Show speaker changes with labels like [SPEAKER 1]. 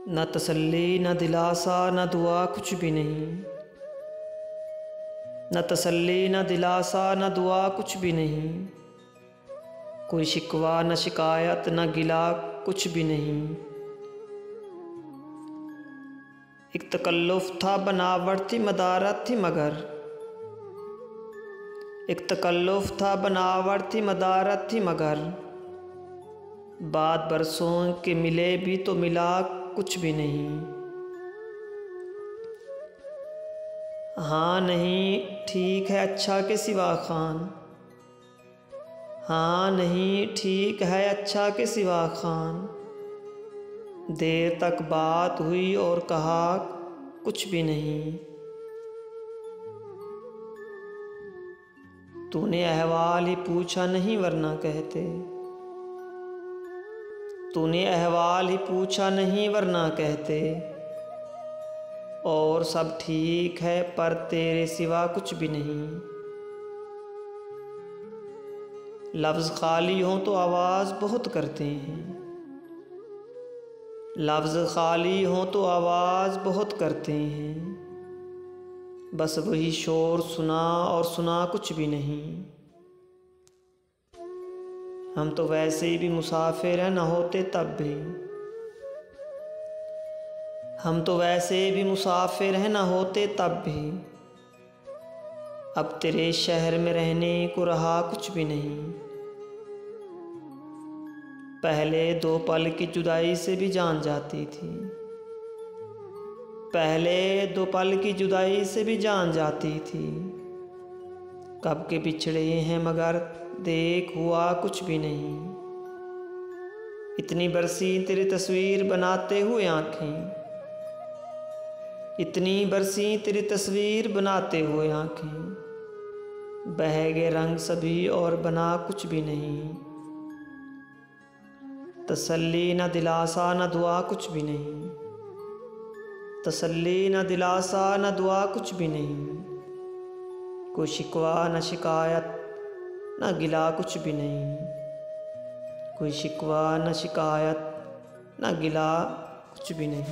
[SPEAKER 1] न तसल्ली न दिलासा न दुआ कुछ भी नहीं। न तसल्ली न दिलासा न दुआ कुछ भी नहीं। कोई शिकवा न शिकायत न गिला कुछ भी नहीं। एक तकल्लुफ़ था बनावट थी मदारत थी मगर। एक तकल्लुफ़ था बनावट थी मदारत थी मगर। बाद बरसों के मिले भी तो मिला कुछ भी नहीं। हाँ नहीं ठीक है अच्छा के सिवा खान। हाँ नहीं ठीक है अच्छा के सिवा खान। देर तक बात हुई और कहा कुछ भी नहीं। तूने अहवाल ही पूछा नहीं वरना कहते। तूने अहवाल ही पूछा नहीं वरना कहते। और सब ठीक है पर तेरे सिवा कुछ भी नहीं। लफ्ज़ खाली हों तो आवाज़ बहुत करते हैं। लफ्ज़ खाली हों तो आवाज़ बहुत करते हैं। बस वही शोर सुना और सुना कुछ भी नहीं। हम तो वैसे ही भी मुसाफिर हैं न होते तब भी। हम तो वैसे भी मुसाफिर हैं न होते तब भी। अब तेरे शहर में रहने को रहा कुछ भी नहीं। पहले 2 पल की जुदाई से भी जान जाती थी। पहले 2 पल की जुदाई से भी जान जाती थी। कब के बिछड़े हैं मगर देख हुआ कुछ भी नहीं। इतनी बरसी तेरी तस्वीर बनाते हुए आँखें। इतनी बरसी तेरी तस्वीर बनाते हुए आँखें। बह गए रंग सभी और बना कुछ भी नहीं। तसल्ली न दिलासा न दुआ कुछ भी नहीं। तसल्ली न दिलासा न दुआ कुछ भी नहीं। कोई शिकवा न शिकायत न गिला कुछ भी नहीं। कोई शिकवा न शिकायत न गिला कुछ भी नहीं।